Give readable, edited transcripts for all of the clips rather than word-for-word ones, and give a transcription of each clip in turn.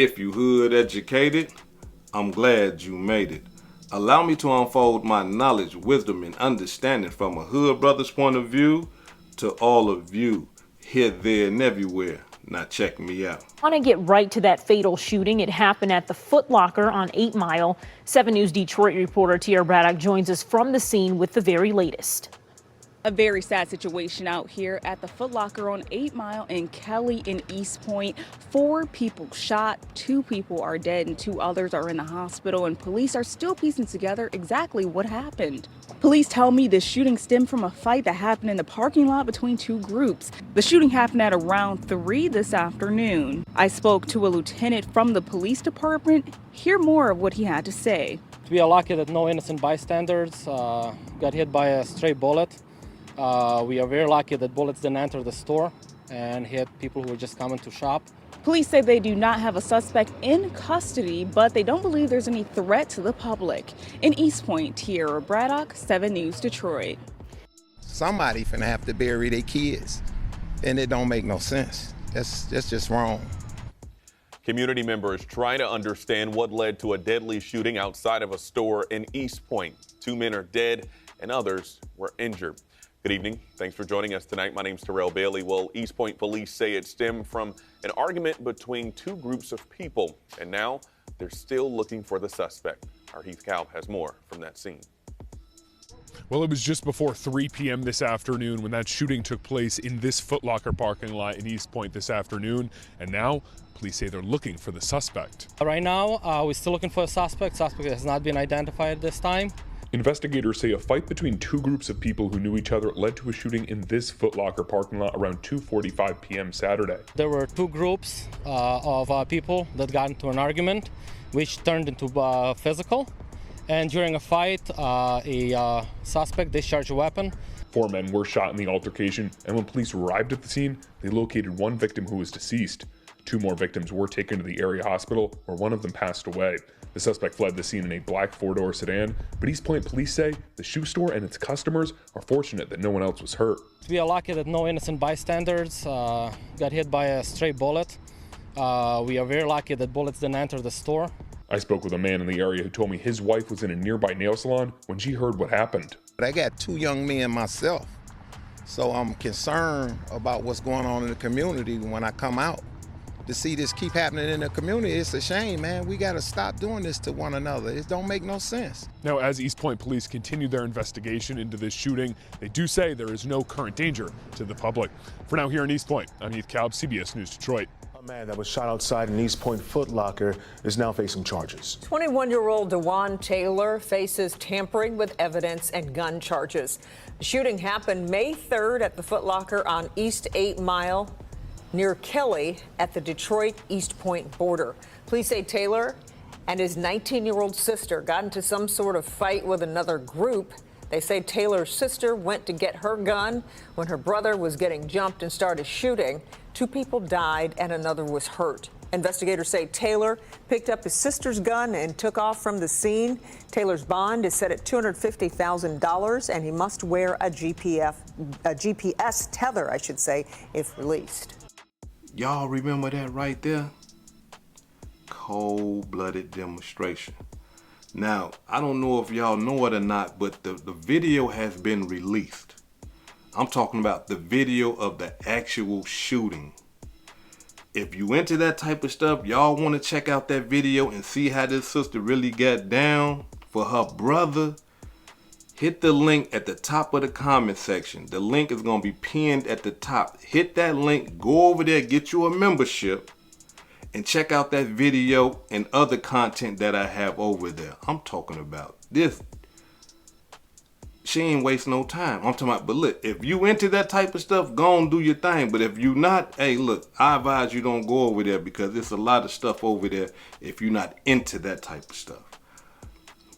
If you hood educated, I'm glad you made it. Allow me to unfold my knowledge, wisdom, and understanding from a hood brother's point of view to all of you, here, there, and everywhere. Now check me out. I want to get right to that fatal shooting. It happened at the Foot Locker on 8 Mile. 7 News Detroit reporter Tierra Braddock joins us from the scene with the very latest. A very sad situation out here at the Foot Locker on 8 Mile in Kelly in Eastpointe. 4 people shot, 2 people are dead, and 2 others are in the hospital, and police are still piecing together exactly what happened. Police tell me the shooting stemmed from a fight that happened in the parking lot between 2 groups. The shooting happened at around 3 this afternoon. I spoke to a lieutenant from the police department. Hear more of what he had to say. We are lucky that no innocent bystanders got hit by a stray bullet. We are very lucky that bullets didn't enter the store and hit people who were just coming to shop. Police say they do not have a suspect in custody, but they don't believe there's any threat to the public. In Eastpointe, Tierra Braddock, 7 News Detroit. Somebody finna have to bury their kids, and it don't make no sense. That's just wrong. Community members trying to understand what led to a deadly shooting outside of a store in Eastpointe. 2 men are dead and others were injured. Good evening. Thanks for joining us tonight. My name's Terrell Bailey. Well, Eastpointe police say it stemmed from an argument between 2 groups of people, and now they're still looking for the suspect. Our Heath Kalb has more from that scene. Well, it was just before 3 p.m. this afternoon when that shooting took place in this Foot Locker parking lot in Eastpointe this afternoon, and now police say they're looking for the suspect. Right now, we're still looking for a suspect. Suspect has not been identified at this time. Investigators say a fight between 2 groups of people who knew each other led to a shooting in this Foot Locker parking lot around 2:45 p.m. Saturday. There were 2 groups of people that got into an argument, which turned into physical. And during a fight, a suspect discharged a weapon. 4 men were shot in the altercation, and when police arrived at the scene, they located 1 victim who was deceased. 2 more victims were taken to the area hospital, where 1 of them passed away. The suspect fled the scene in a black 4-door sedan, but Eastpointe police say the shoe store and its customers are fortunate that no one else was hurt. We are lucky that no innocent bystanders got hit by a stray bullet. We are very lucky that bullets didn't enter the store. I spoke with a man in the area who told me his wife was in a nearby nail salon when she heard what happened. I got 2 young men myself, so I'm concerned about what's going on in the community when I come out. To see this keep happening in the community, it's a shame, man. We got to stop doing this to one another. It don't make no sense. Now, as Eastpointe police continue their investigation into this shooting, they do say there is no current danger to the public. For now, here in Eastpointe, I'm Heath Kalb, CBS News Detroit. A man that was shot outside an Eastpointe Foot Locker is now facing charges. 21-year-old DeJuan Taylor faces tampering with evidence and gun charges. The shooting happened May 3rd at the Foot Locker on East 8 Mile near Kelly at the Detroit Eastpointe border. Police say Taylor and his 19-year-old sister got into some sort of fight with another group. They say Taylor's sister went to get her gun when her brother was getting jumped and started shooting. 2 people died and another was hurt. Investigators say Taylor picked up his sister's gun and took off from the scene. Taylor's bond is set at $250,000, and he must wear a GPS tether, if released. Y'all remember that right there? Cold-blooded demonstration. Now, I don't know if y'all know it or not, but the video has been released. I'm talking about the video of the actual shooting. If you into that type of stuff, y'all want to check out that video and see how this sister really got down for her brother, hit the link at the top of the comment section. The link is going to be pinned at the top. Hit that link, go over there, get you a membership, and check out that video and other content that I have over there. I'm talking about this. She ain't waste no time. I'm talking about, but look, if you into that type of stuff, go and do your thing. But if you not, hey, look, I advise you don't go over there because there's a lot of stuff over there if you're not into that type of stuff.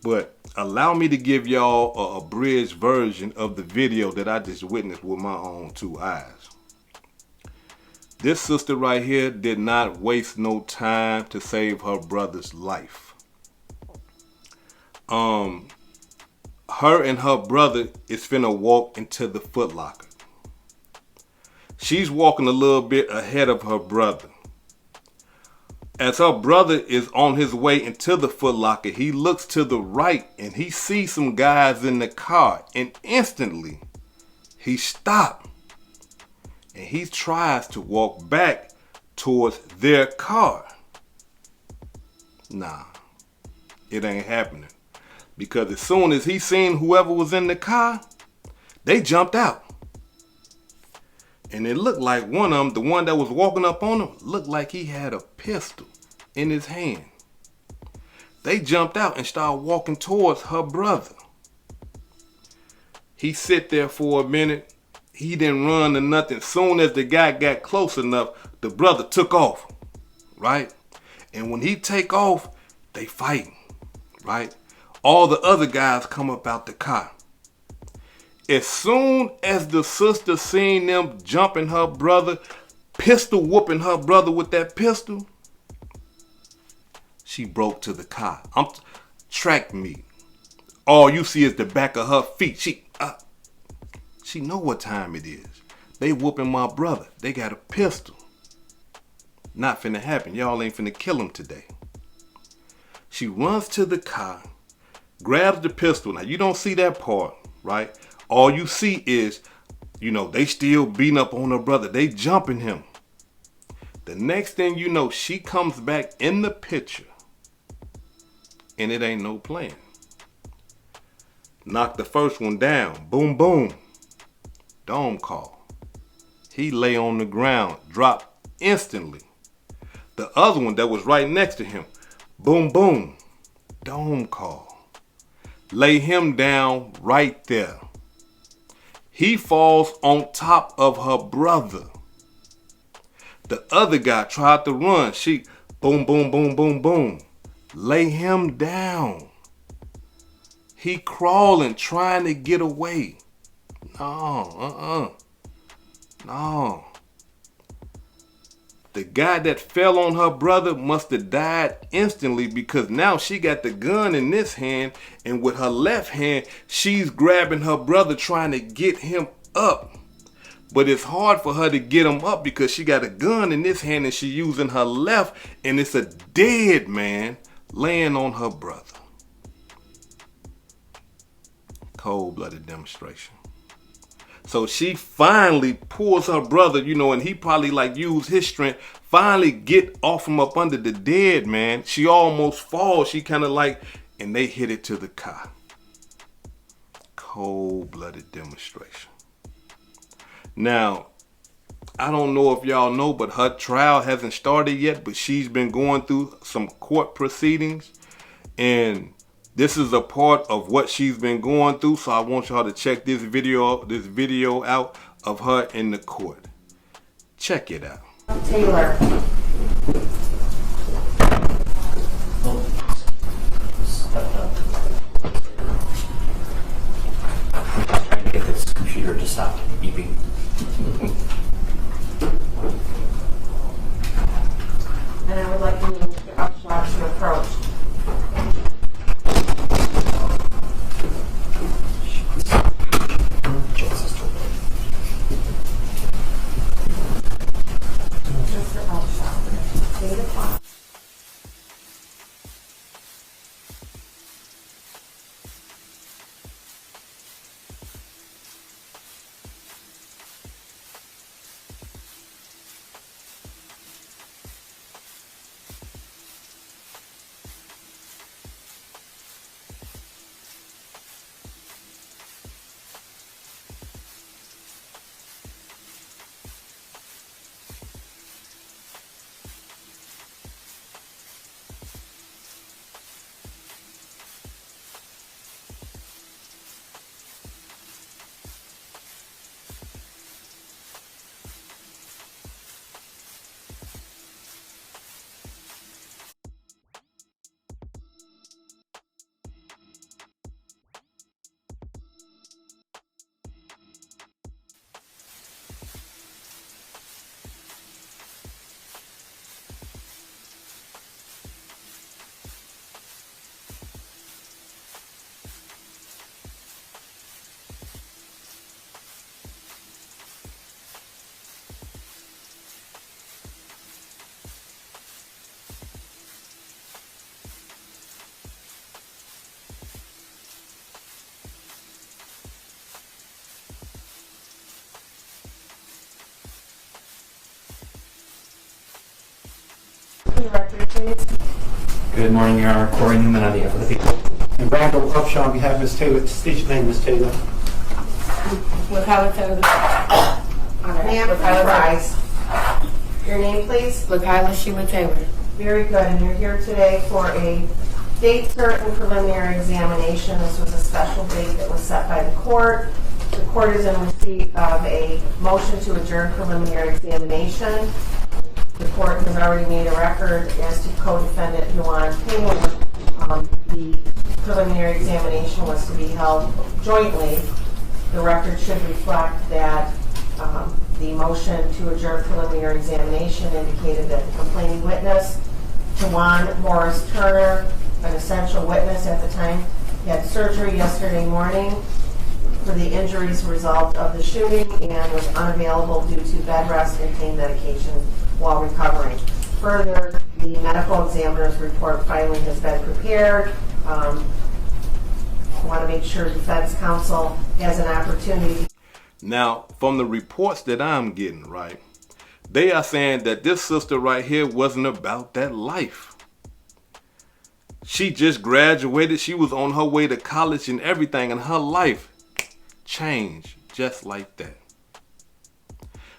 But allow me to give y'all a abridged version of the video that I just witnessed with my own 2 eyes. This sister right here did not waste no time to save her brother's life. Her and her brother is finna walk into the Foot Locker. She's walking a little bit ahead of her brother. As her brother is on his way into the Foot Locker, he looks to the right and he sees some guys in the car, and instantly he stopped and he tries to walk back towards their car. Nah, it ain't happening. Because as soon as he seen whoever was in the car, they jumped out. And it looked like one of them, the one that was walking up on him, looked like he had a pistol in his hand. They jumped out and started walking towards her brother. He sit there for a minute. He didn't run or nothing. Soon as the guy got close enough, the brother took off, right? And when he take off, they fighting, right? All the other guys come up out the car. As soon as the sister seen them jumping her brother, pistol whooping her brother with that pistol, she broke to the car. Track meet. All you see is the back of her feet. She know what time it is. They whooping my brother. They got a pistol. Not finna happen. Y'all ain't finna kill him today. She runs to the car, grabs the pistol. Now you don't see that part, right? All you see is, they still beating up on her brother. They jumping him. The next thing you know, she comes back in the picture and it ain't no plan. Knocked the first one down. Boom, boom. Dome call. He lay on the ground, dropped instantly. The other one that was right next to him, boom, boom. Dome call. Lay him down right there. He falls on top of her brother. The other guy tried to run. She, boom, boom, boom, boom, boom. Lay him down. He crawling, trying to get away. No. The guy that fell on her brother must have died instantly, because now she got the gun in this hand, and with her left hand, she's grabbing her brother trying to get him up. But it's hard for her to get him up because she got a gun in this hand and she's using her left, and it's a dead man laying on her brother. Cold-blooded demonstration. So she finally pulls her brother, and he probably used his strength, finally get off him up under the dead man. She almost falls. She kind of and they hit it to the car. Cold-blooded demonstration. Now, I don't know if y'all know, but her trial hasn't started yet, but she's been going through some court proceedings, and this is a part of what she's been going through, so I want y'all to check this video out of her in the court. Check it out. Taylor. I'm trying to get this computer to stop beeping. And I would like to move the obstruction approach. please. Good morning, Your Honor. Corey Newman on behalf of the people. And Randall Upshaw on behalf of Ms. Taylor. State your name, Ms. Taylor. LaGada Taylor. Ma'am, please rise. Your name, please? Lagada Sheba Taylor. Very good, and you're here today for a date certain preliminary examination. This was a special date that was set by the court. The court is in receipt of a motion to adjourn preliminary examination. The court has already made a record as to co-defendant Juan Taylor. The preliminary examination was to be held jointly. The record should reflect that the motion to adjourn preliminary examination indicated that the complaining witness, Juan Morris Turner, an essential witness at the time, had surgery yesterday morning for the injuries result of the shooting and was unavailable due to bed rest and pain medication while recovering. Further, the medical examiner's report finally has been prepared. I want to make sure defense counsel has an opportunity. Now, from the reports that I'm getting, right, they are saying that this sister right here wasn't about that life. She just graduated. She was on her way to college and everything, and her life changed just like that.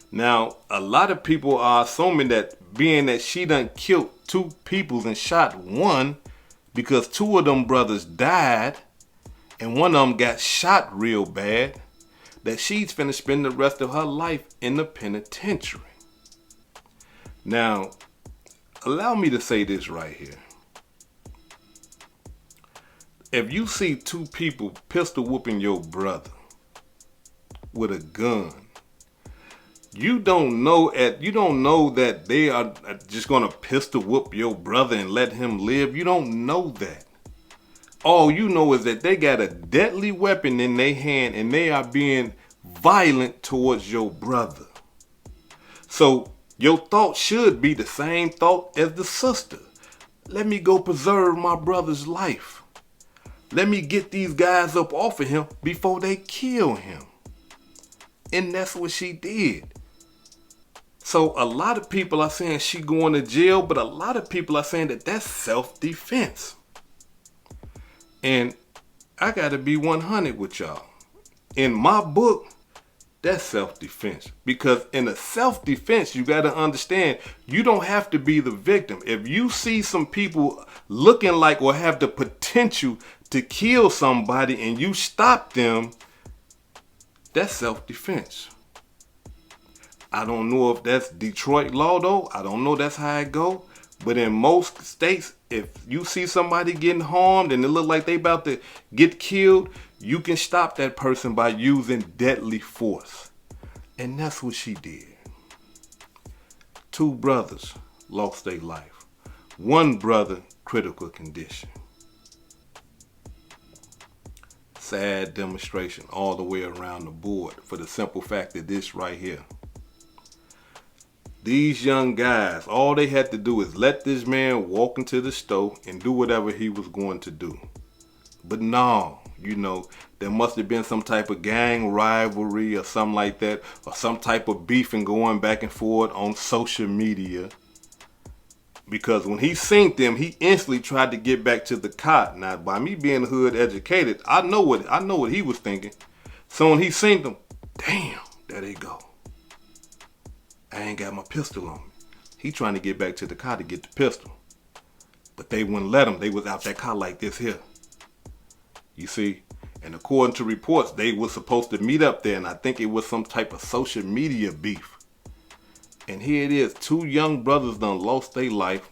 Now, a lot of people are assuming that being that she done killed 2 people and shot one, because 2 of them brothers died and one of them got shot real bad, that she's finna spend the rest of her life in the penitentiary. Now, allow me to say this right here. If you see 2 people pistol whooping your brother with a gun, you don't know that they are just gonna pistol whoop your brother and let him live. You don't know that. All you know is that they got a deadly weapon in their hand and they are being violent towards your brother. So your thought should be the same thought as the sister. Let me go preserve my brother's life. Let me get these guys up off of him before they kill him. And that's what she did. So a lot of people are saying she going to jail, but a lot of people are saying that that's self-defense. And I gotta be 100 with y'all. In my book, that's self-defense. Because in a self-defense, you gotta understand, you don't have to be the victim. If you see some people looking like or have the potential to kill somebody and you stop them, that's self-defense. I don't know if that's Detroit law though. I don't know that's how it go. But in most states, if you see somebody getting harmed and it look like they about to get killed, you can stop that person by using deadly force. And that's what she did. 2 brothers lost their life. 1 brother, critical condition. Sad demonstration all the way around the board for the simple fact that this right here. These young guys, all they had to do is let this man walk into the store and do whatever he was going to do. But no, there must have been some type of gang rivalry or something like that, or some type of beefing going back and forth on social media. Because when he seen them, he instantly tried to get back to the car. Now, by me being hood educated, I know what he was thinking. So when he seen them, damn, there they go. I ain't got my pistol on me. He trying to get back to the car to get the pistol. But they wouldn't let him. They was out that car like this here. You see? And according to reports, they were supposed to meet up there, and I think it was some type of social media beef. And here it is, 2 young brothers done lost their life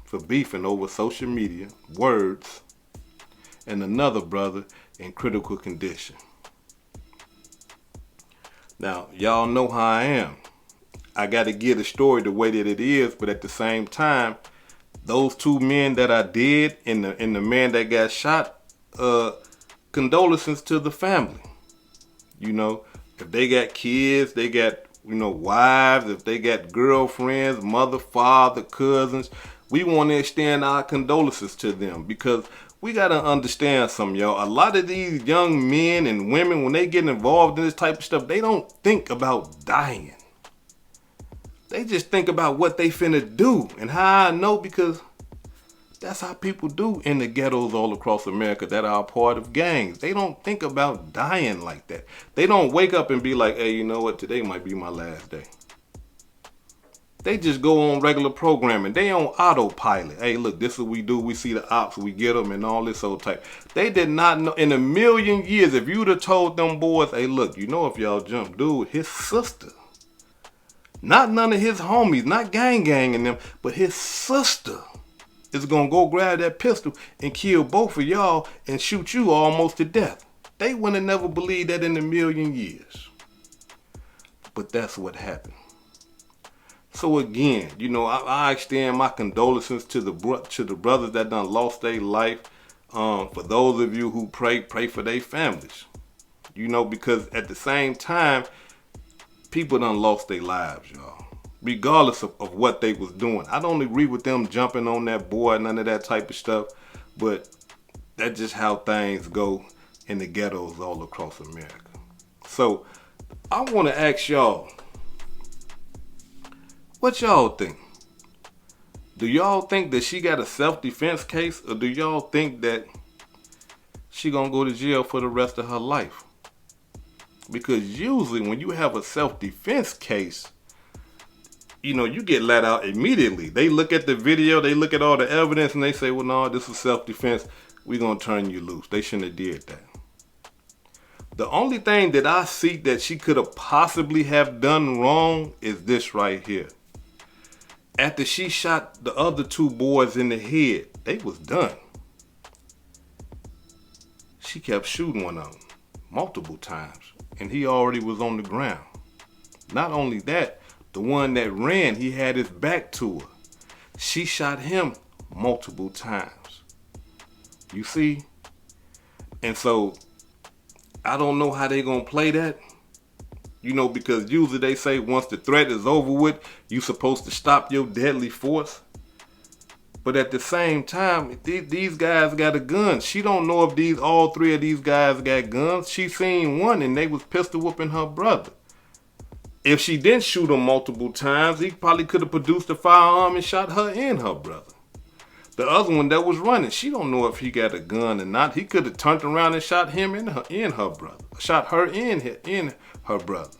for beefing over social media, words, and another brother in critical condition. Now, y'all know how I am. I got to get the story the way that it is, but at the same time, those 2 men that I did and the man that got shot, condolences to the family. If they got kids, they got, wives, if they got girlfriends, mother, father, cousins, we want to extend our condolences to them, because we got to understand something, y'all. A lot of these young men and women, when they get involved in this type of stuff, they don't think about dying. They just think about what they finna do. And how I know, because that's how people do in the ghettos all across America that are a part of gangs. They don't think about dying like that. They don't wake up and be like, hey, you know what? Today might be my last day. They just go on regular programming. They on autopilot. Hey, look, this is what we do. We see the ops, we get them, and all this old type. They did not know in a million years, if you'd have told them boys, hey, look, you know if y'all jump, dude, his sister, not none of his homies, not gang and them, but his sister is gonna go grab that pistol and kill both of y'all and shoot you almost to death. They wouldn't have never believed that in a million years. But that's what happened. So again, you know, I extend my condolences to the brothers that done lost their life. For those of you who pray for their families. You know, because at the same time, people done lost their lives, y'all. Regardless of what they was doing. I don't agree with them jumping on that boy, none of that type of stuff. But that's just how things go in the ghettos all across America. So I want to ask y'all, what y'all think? Do y'all think that she got a self-defense case, or do y'all think that she gonna go to jail for the rest of her life? Because usually when you have a self-defense case, you know, you get let out immediately. They look at the video, they look at all the evidence, and they say, well, no, this is self-defense. We're gonna turn you loose. They shouldn't have did that. The only thing that I see that she could have possibly have done wrong is this right here. After she shot the other two boys in the head, they was done. She kept shooting one of them multiple times, and he already was on the ground. Not only that, the one that ran, he had his back to her. She shot him multiple times. You see? And so, I don't know how they gonna play that. You know, because usually they say once the threat is over with, you supposed to stop your deadly force. But at the same time, these guys got a gun. She don't know if all three of these guys got guns. She seen one and they was pistol whooping her brother. If she didn't shoot him multiple times, he probably could have produced a firearm and shot her and her brother. The other one that was running, she don't know if he got a gun or not. He could have turned around and shot him and her brother. Shot her and her brother.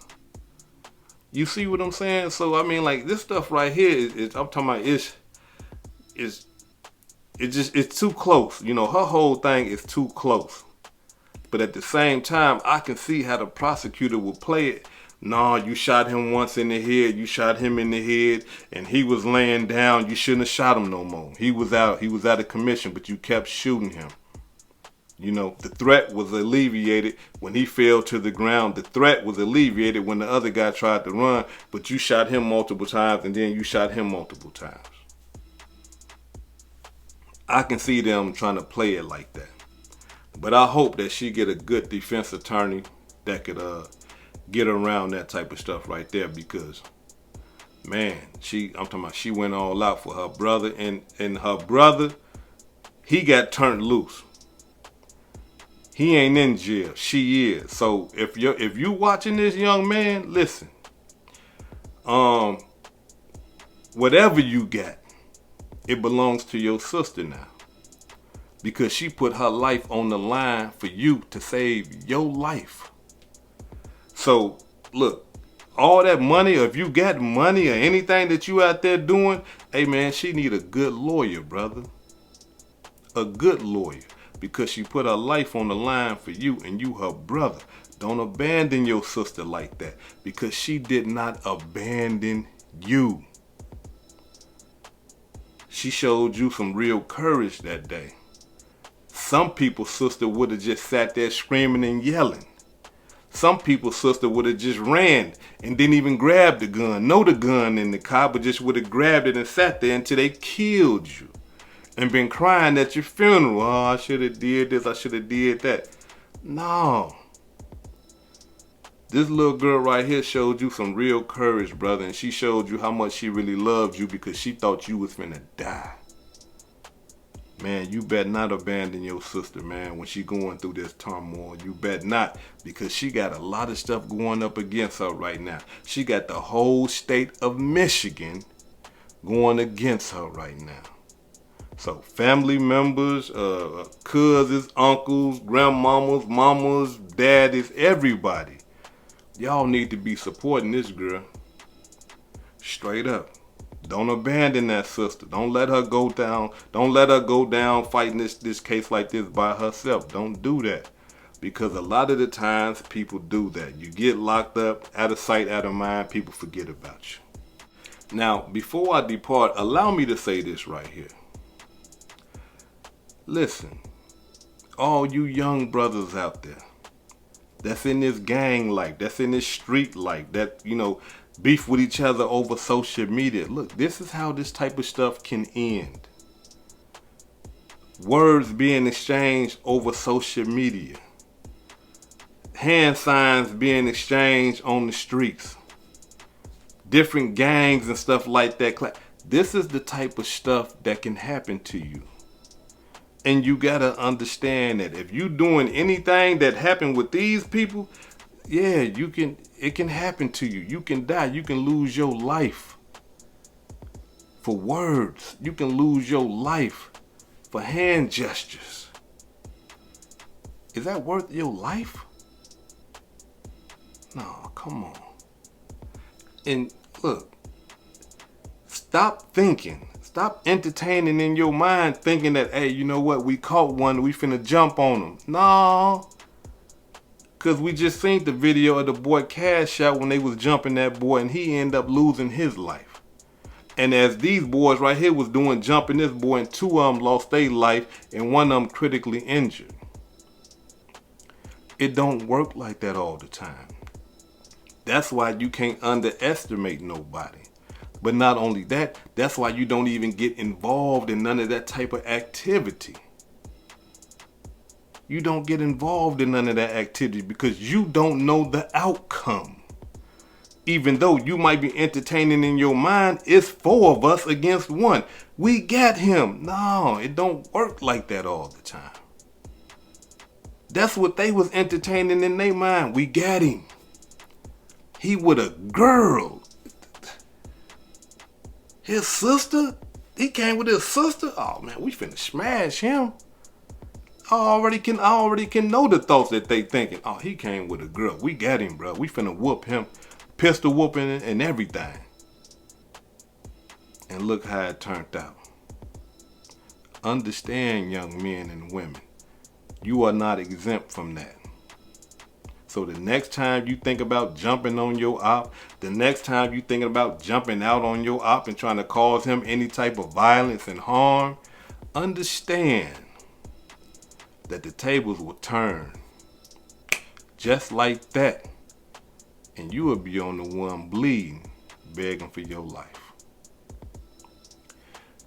You see what I'm saying? So I mean, like, this stuff right here is I'm talking about it's too close. You know, her whole thing is too close. But at the same time, I can see how the prosecutor would play it. No, you shot him once in the head. You shot him in the head, and he was laying down. You shouldn't have shot him no more. He was out of commission, but you kept shooting him. You know, the threat was alleviated when he fell to the ground. The threat was alleviated when the other guy tried to run, but you shot him multiple times, and then you shot him multiple times. I can see them trying to play it like that. But I hope that she get a good defense attorney that could get around that type of stuff right there, because man, I'm talking about she went all out for her brother, and her brother, he got turned loose. He ain't in jail. She is. So if you watching this, young man, listen. Whatever you got, it belongs to your sister now. Because she put her life on the line for you to save your life. So, look, all that money, or if you got money or anything that you out there doing, hey man, she need a good lawyer, brother. A good lawyer. Because she put her life on the line for you, and you her brother. Don't abandon your sister like that, because she did not abandon you. She showed you some real courage that day. Some people's sister would have just sat there screaming and yelling. Some people's sister would have just ran and didn't even grab the gun. Know the gun in the car, but just would have grabbed it and sat there until they killed you. And been crying at your funeral. Oh, I should have did this, I should have did that. No. This little girl right here showed you some real courage, brother. And she showed you how much she really loved you, because she thought you was finna die. Man, you better not abandon your sister, man, when she going through this turmoil. You better not, because she got a lot of stuff going up against her right now. She got the whole state of Michigan going against her right now. So family members, cousins, uncles, grandmamas, mamas, daddies, everybody, y'all need to be supporting this girl. Straight up. Don't abandon that sister. Don't let her go down. Don't let her go down fighting this case like this by herself. Don't do that. Because a lot of the times people do that. You get locked up, out of sight, out of mind, people forget about you. Now, before I depart, allow me to say this right here. Listen, all you young brothers out there that's in this gang life, that's in this street life, that, you know, beef with each other over social media. Look, this is how this type of stuff can end. Words being exchanged over social media. Hand signs being exchanged on the streets. Different gangs and stuff like that. This is the type of stuff that can happen to you. And you gotta understand that if you doing anything that happened with these people, yeah, it can happen to you. You can die. You can lose your life for words. You can lose your life for hand gestures. Is that worth your life? No, come on. And look, stop thinking. Stop entertaining in your mind thinking that, hey, you know what? We caught one. We finna jump on them. No. Because we just seen the video of the boy Cash out when they was jumping that boy and he ended up losing his life. And as these boys right here was doing jumping this boy, and two of them lost their life and one of them critically injured. It don't work like that all the time. That's why you can't underestimate nobody. But not only that, that's why you don't even get involved in none of that type of activity. You don't get involved in none of that activity because you don't know the outcome. Even though you might be entertaining in your mind, it's 4 of us against 1. We got him. No, it don't work like that all the time. That's what they was entertaining in their mind. We got him. He with a girl. His sister? He came with his sister? Oh man, we finna smash him. I already can know the thoughts that they thinking. Oh, he came with a girl. We got him, bro. We finna whoop him. Pistol whooping and everything. And look how it turned out. Understand, young men and women, you are not exempt from that. So the next time you think about jumping on your op, the next time you thinking about jumping out on your op and trying to cause him any type of violence and harm, understand that the tables will turn just like that. And you will be on the one bleeding, begging for your life.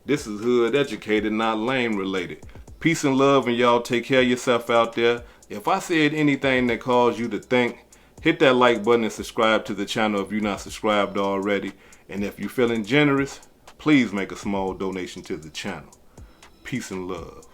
This is Hood Educated, not lame related. Peace and love, and y'all take care of yourself out there. If I said anything that caused you to think, hit that like button and subscribe to the channel if you're not subscribed already. And if you're feeling generous, please make a small donation to the channel. Peace and love.